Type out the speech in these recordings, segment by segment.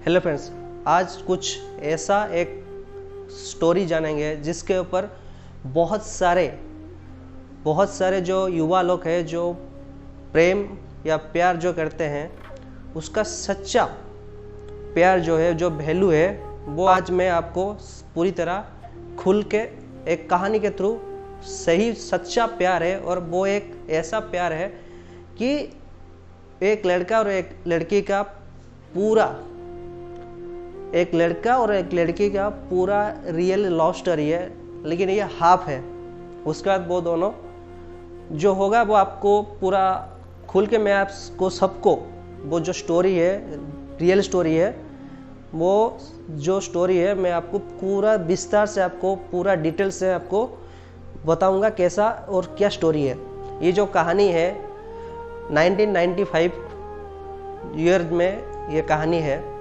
Hello friends, आज कुछ ऐसा एक स्टोरी जानेंगे जिसके ऊपर बहुत सारे जो युवा लोग हैं जो प्रेम या प्यार जो करते हैं उसका सच्चा प्यार जो है, जो वैल्यू है, वो आज मैं आपको पूरी तरह खुल के एक कहानी के थ्रू सही सच्चा प्यार है। और वो एक ऐसा प्यार है कि एक लड़का और एक लड़की का पूरा रियल लव स्टोरी है, लेकिन ये हाफ है। उसके बाद वो दोनों जो होगा वो आपको पूरा खुल के मैं आपको सबको वो जो स्टोरी है, रियल स्टोरी है, वो जो स्टोरी है मैं आपको पूरा विस्तार से, आपको पूरा डिटेल से आपको बताऊंगा कैसा और क्या स्टोरी है। ये जो कहानी है 1995 ईयर में ये कहानी है।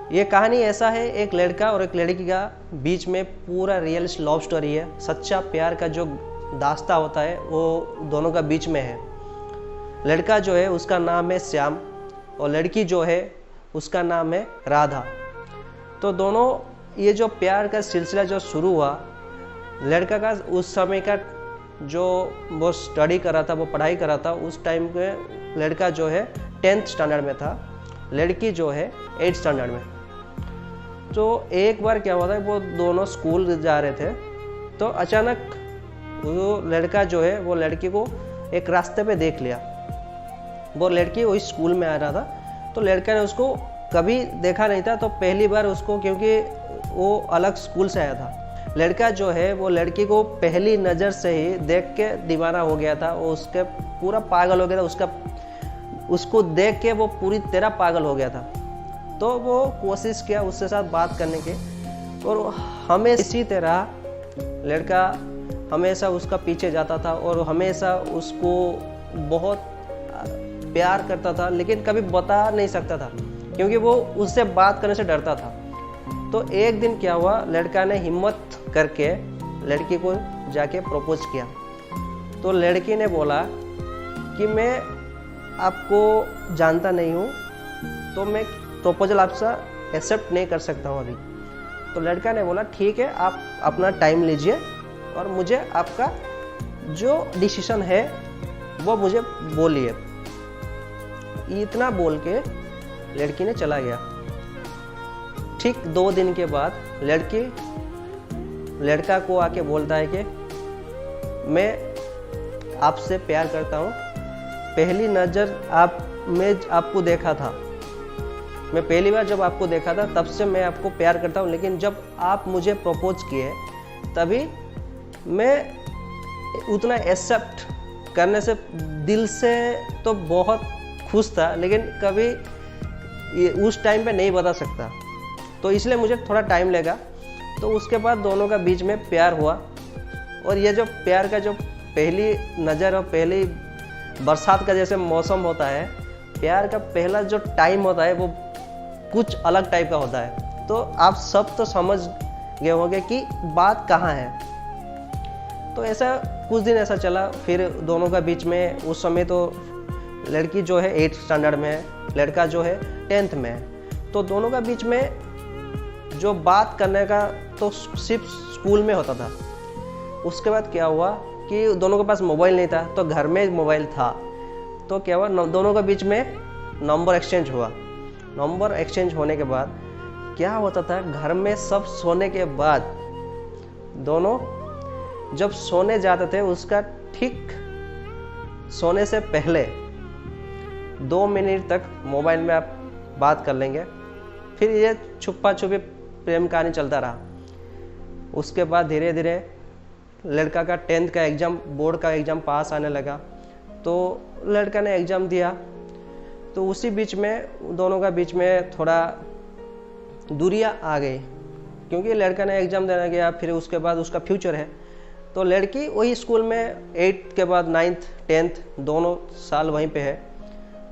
ये कहानी ऐसा है, एक लड़का और एक लड़की का बीच में पूरा रियल लव स्टोरी है। सच्चा प्यार का जो दास्ता होता है वो दोनों का बीच में है। लड़का जो है उसका नाम है श्याम और लड़की जो है उसका नाम है राधा। तो दोनों ये जो प्यार का सिलसिला जो शुरू हुआ, लड़का का उस समय का जो वो स्टडी कर रहा था, वो पढ़ाई कर रहा था, उस टाइम पे लड़का जो है 10th स्टैंडर्ड में था, लड़की जो है 8th स्टैंडर्ड में। तो एक बार क्या हुआ था, वो दोनों स्कूल जा रहे थे, तो अचानक वो लड़का जो है वो लड़की को एक रास्ते पे देख लिया। वो लड़की वही स्कूल में आ रहा था, तो लड़का ने उसको कभी देखा नहीं था, तो पहली बार उसको, क्योंकि वो अलग स्कूल से आया था, लड़का जो है वो लड़की को पहली नज़र से ही देख के दीवाना हो गया था। वो उसके पूरा पागल हो गया था, उसको देख के वो पूरी तरह पागल हो गया था। तो वो कोशिश किया उससे साथ बात करने की, और हमें इसी तरह लड़का हमेशा उसका पीछे जाता था और हमेशा उसको बहुत प्यार करता था, लेकिन कभी बता नहीं सकता था क्योंकि वो उससे बात करने से डरता था। तो एक दिन क्या हुआ, लड़का ने हिम्मत करके लड़की को जाके प्रपोज किया। तो लड़की ने बोला कि मैं आपको जानता नहीं हूँ, तो मैं प्रपोजल आपसे एक्सेप्ट नहीं कर सकता हूँ अभी। तो लड़का ने बोला ठीक है, आप अपना टाइम लीजिए और मुझे आपका जो डिसीजन है वो मुझे बोलिए। इतना बोल के लड़की ने चला गया। ठीक 2 दिन के बाद लड़का को आके बोलता है कि मैं आपसे प्यार करता हूँ। पहली नज़र मैं आपको देखा था, मैं पहली बार जब आपको देखा था तब से मैं आपको प्यार करता हूँ, लेकिन जब आप मुझे प्रपोज किए तभी मैं उतना एक्सेप्ट करने से दिल से तो बहुत खुश था, लेकिन कभी उस टाइम पे नहीं बता सकता, तो इसलिए मुझे थोड़ा टाइम लगा। तो उसके बाद दोनों का बीच में प्यार हुआ। और ये जो प्यार का जो पहली नज़र और पहली बरसात का जैसे मौसम होता है, प्यार का पहला जो टाइम होता है वो कुछ अलग टाइप का होता है। तो आप सब तो समझ गए होंगे कि बात कहाँ है। तो ऐसा कुछ दिन ऐसा चला, फिर दोनों का बीच में, उस समय तो लड़की जो है 8th स्टैंडर्ड में है, लड़का जो है 10th में है। तो दोनों का बीच में जो बात करने का तो सिर्फ स्कूल में होता था। उसके बाद क्या हुआ कि दोनों के पास मोबाइल नहीं था, तो घर में मोबाइल था। तो क्या हुआ, दोनों के बीच में नंबर एक्सचेंज हुआ। नंबर एक्सचेंज होने के बाद क्या होता था, घर में सब सोने के बाद दोनों जब सोने जाते थे, उसका ठीक सोने से पहले 2 मिनट तक मोबाइल में आप बात कर लेंगे। फिर ये छुपा छुपी प्रेम कहानी चलता रहा। उसके बाद धीरे धीरे लड़का का 10th का एग्ज़ाम, बोर्ड का एग्ज़ाम पास आने लगा, तो लड़का ने एग्ज़ाम दिया। तो उसी बीच में दोनों का बीच में थोड़ा दूरियां आ गई, क्योंकि लड़का ने एग्ज़ाम देने गया, फिर उसके बाद उसका फ्यूचर है। तो लड़की वही स्कूल में 8th के बाद 9th 10th दोनों साल वहीं पे है।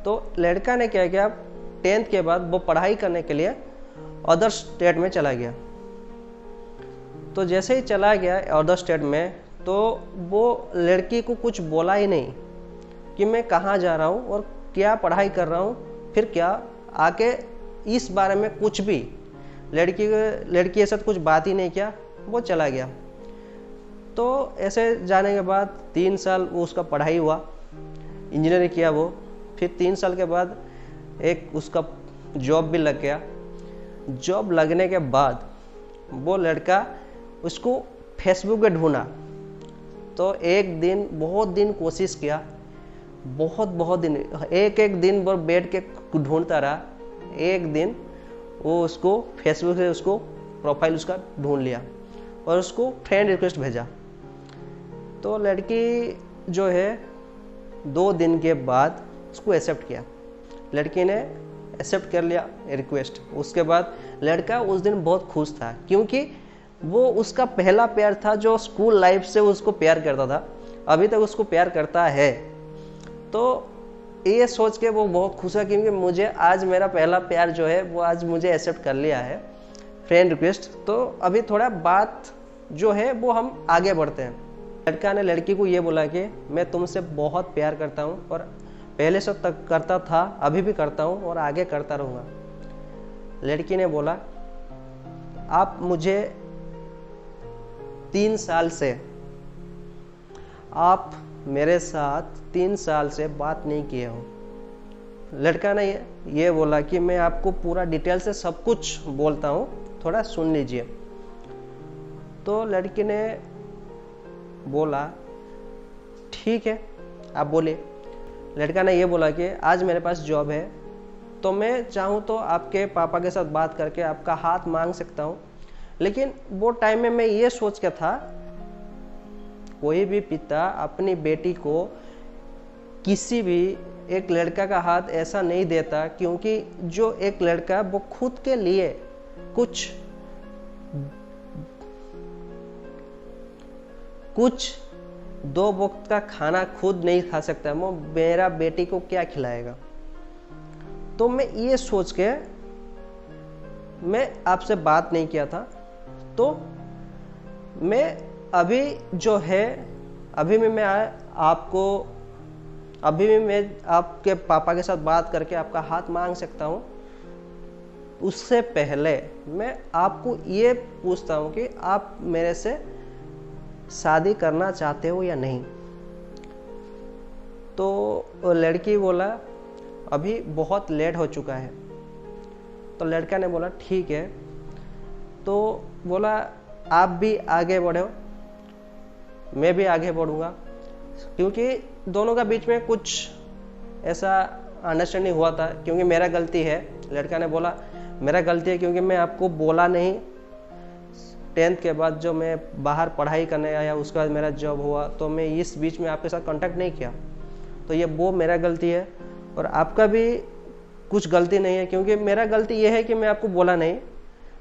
तो लड़का ने क्या किया, 10th के बाद वो पढ़ाई करने के लिए अदर स्टेट में चला गया। तो जैसे ही चला गया अदर स्टेट में, तो वो लड़की को कुछ बोला ही नहीं कि मैं कहाँ जा रहा हूँ और क्या पढ़ाई कर रहा हूँ, फिर क्या आके इस बारे में कुछ भी लड़की के साथ कुछ बात ही नहीं किया, वो चला गया। तो ऐसे जाने के बाद 3 साल वो उसका पढ़ाई हुआ, इंजीनियरिंग किया वो। फिर 3 साल के बाद एक उसका जॉब भी लग गया। जॉब लगने के बाद वो लड़का उसको फेसबुक पे ढूंढा। तो एक दिन बहुत दिन कोशिश किया, बहुत दिन, एक दिन वो बैठ के ढूंढता रहा। एक दिन वो उसको फेसबुक से उसको प्रोफाइल उसका ढूंढ लिया और उसको फ्रेंड रिक्वेस्ट भेजा। तो लड़की जो है 2 दिन के बाद उसको एक्सेप्ट किया। लड़की ने एक्सेप्ट कर लिया रिक्वेस्ट। उसके बाद लड़का उस दिन बहुत खुश था, क्योंकि वो उसका पहला प्यार था जो स्कूल लाइफ से उसको प्यार करता था, अभी तक उसको प्यार करता है। तो ये सोच के वो बहुत खुश है, क्योंकि मुझे आज मेरा पहला प्यार जो है वो आज मुझे एक्सेप्ट कर लिया है फ्रेंड रिक्वेस्ट। तो अभी थोड़ा बात जो है वो हम आगे बढ़ते हैं। लड़का ने लड़की को ये बोला कि मैं तुमसे बहुत प्यार करता हूँ और पहले से तक करता था, अभी भी करता हूँ और आगे करता रहूँगा। लड़की ने बोला आप मुझे 3 साल से, आप मेरे साथ 3 साल से बात नहीं किए हो। लड़का ने ये बोला कि मैं आपको पूरा डिटेल से सब कुछ बोलता हूँ, थोड़ा सुन लीजिए। तो लड़की ने बोला ठीक है आप बोलिए। लड़का ने ये बोला कि आज मेरे पास जॉब है, तो मैं चाहूँ तो आपके पापा के साथ बात करके आपका हाथ मांग सकता हूँ। लेकिन वो टाइम में मैं ये सोच के था, कोई भी पिता अपनी बेटी को किसी भी एक लड़का का हाथ ऐसा नहीं देता, क्योंकि जो एक लड़का वो खुद के लिए कुछ 2 वक्त का खाना खुद नहीं खा सकता, वो मेरा बेटी को क्या खिलाएगा। तो मैं ये सोच के मैं आपसे बात नहीं किया था। तो मैं अभी जो है, अभी भी मैं आपके पापा के साथ बात करके आपका हाथ मांग सकता हूँ। उससे पहले मैं आपको ये पूछता हूँ कि आप मेरे से शादी करना चाहते हो या नहीं। तो लड़की बोला अभी बहुत लेट हो चुका है। तो लड़का ने बोला ठीक है। तो बोला आप भी आगे बढ़ो, मैं भी आगे बढ़ूंगा, क्योंकि दोनों का बीच में कुछ ऐसा अंडरस्टैंडिंग हुआ था। क्योंकि मेरा गलती है, लड़का ने बोला मेरा गलती है, क्योंकि मैं आपको बोला नहीं। 10th के बाद जो मैं बाहर पढ़ाई करने आया, उसके बाद मेरा जॉब हुआ, तो मैं इस बीच में आपके साथ कांटेक्ट नहीं किया। तो ये वो मेरा गलती है और आपका भी कुछ गलती नहीं है, क्योंकि मेरा गलती ये है कि मैं आपको बोला नहीं।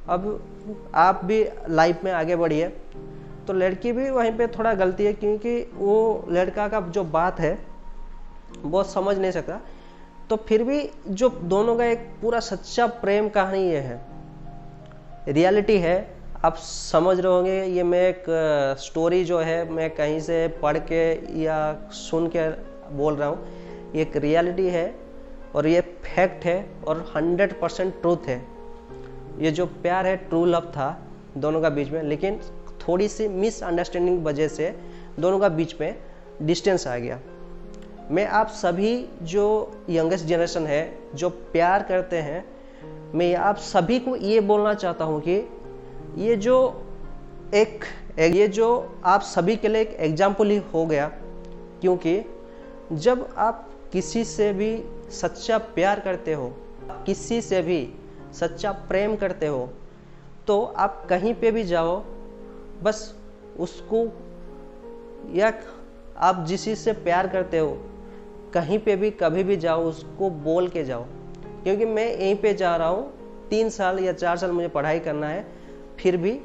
अब आप भी लाइफ में आगे बढ़िए। तो लड़की भी वहीं पे थोड़ा गलती है, क्योंकि वो लड़का का जो बात है वो समझ नहीं सकता। तो फिर भी जो दोनों का एक पूरा सच्चा प्रेम कहानी ये है, रियलिटी है। आप समझ रहे होंगे, ये मैं एक स्टोरी जो है मैं कहीं से पढ़ के या सुन के बोल रहा हूँ, ये एक रियलिटी है और ये फैक्ट है और 100% ट्रूथ है। ये जो प्यार है ट्रू लव था दोनों का बीच में, लेकिन थोड़ी सी मिसअंडरस्टैंडिंग वजह से दोनों का बीच में डिस्टेंस आ गया। मैं आप सभी जो यंगेस्ट जनरेशन है, जो प्यार करते हैं, मैं आप सभी को ये बोलना चाहता हूँ कि ये जो आप सभी के लिए एक एग्जाम्पल ही हो गया। क्योंकि जब आप किसी से भी सच्चा प्यार करते हो, किसी से भी सच्चा प्रेम करते हो, तो आप कहीं पे भी जाओ, बस उसको, या आप जिस चीज़ से प्यार करते हो कहीं पे भी कभी भी जाओ, उसको बोल के जाओ। क्योंकि मैं यहीं पे जा रहा हूँ, 3 साल या 4 साल मुझे पढ़ाई करना है, फिर भी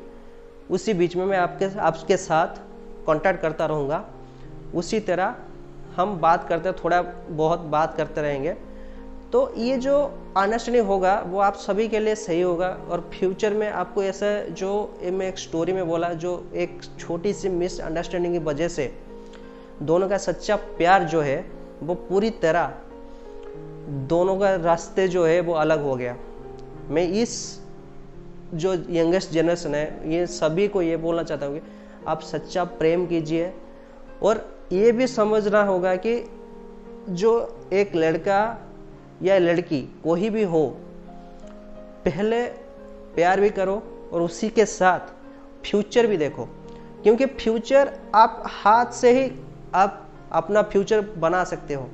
उसी बीच में मैं आपके साथ कांटेक्ट करता रहूँगा। उसी तरह हम बात करते, थोड़ा बहुत बात करते रहेंगे। तो ये जो अंडरस्टैंडिंग होगा वो आप सभी के लिए सही होगा। और फ्यूचर में आपको ऐसा, जो मैं एक स्टोरी में बोला, जो एक छोटी सी मिसअंडरस्टैंडिंग की वजह से दोनों का सच्चा प्यार जो है वो पूरी तरह, दोनों का रास्ते जो है वो अलग हो गया। मैं इस जो यंगेस्ट जनरेशन है ये सभी को ये बोलना चाहता हूँ कि आप सच्चा प्रेम कीजिए। और ये भी समझना होगा कि जो एक लड़का या लड़की कोई भी हो, पहले प्यार भी करो और उसी के साथ फ्यूचर भी देखो, क्योंकि फ्यूचर आप हाथ से ही आप अपना फ्यूचर बना सकते हो।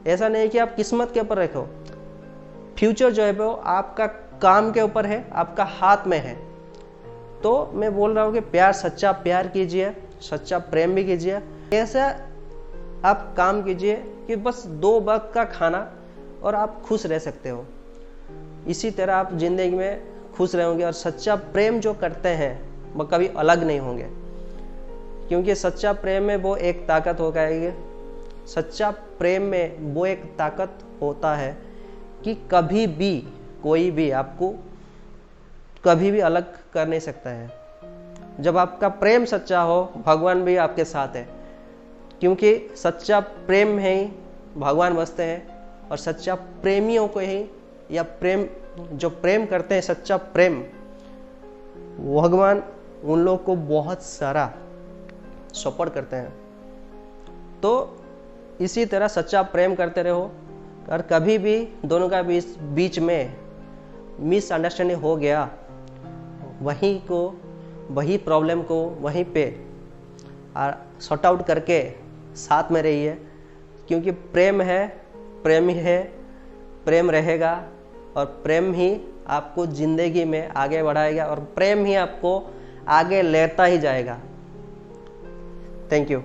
ऐसा नहीं कि आप किस्मत के ऊपर रखो। फ्यूचर जो है वो आपका काम के ऊपर है, आपका हाथ में है। तो मैं बोल रहा हूँ कि प्यार, सच्चा प्यार कीजिए, सच्चा प्रेम भी कीजिए। ऐसा आप काम कीजिए कि बस 2 वक्त का खाना और आप खुश रह सकते हो। इसी तरह आप जिंदगी में खुश रहोगे और सच्चा प्रेम जो करते हैं वो कभी अलग नहीं होंगे, क्योंकि सच्चा प्रेम में वो एक ताकत होगा। सच्चा प्रेम में वो एक ताकत होता है कि कभी भी कोई भी आपको कभी भी अलग कर नहीं सकता है। जब आपका प्रेम सच्चा हो, भगवान भी आपके साथ है, क्योंकि सच्चा प्रेम में ही भगवान बसते हैं। और सच्चा प्रेमियों को ही, या प्रेम जो प्रेम करते हैं, सच्चा प्रेम, भगवान उन लोग को बहुत सारा सपोर्ट करते हैं। तो इसी तरह सच्चा प्रेम करते रहो। और कभी भी दोनों का बीच में मिसअंडरस्टैंडिंग हो गया, वही प्रॉब्लम को वहीं पे सॉर्ट आउट करके साथ में रहिए, क्योंकि प्रेम है, प्रेम ही है, प्रेम रहेगा और प्रेम ही आपको जिंदगी में आगे बढ़ाएगा और प्रेम ही आपको आगे लेता ही जाएगा। Thank you.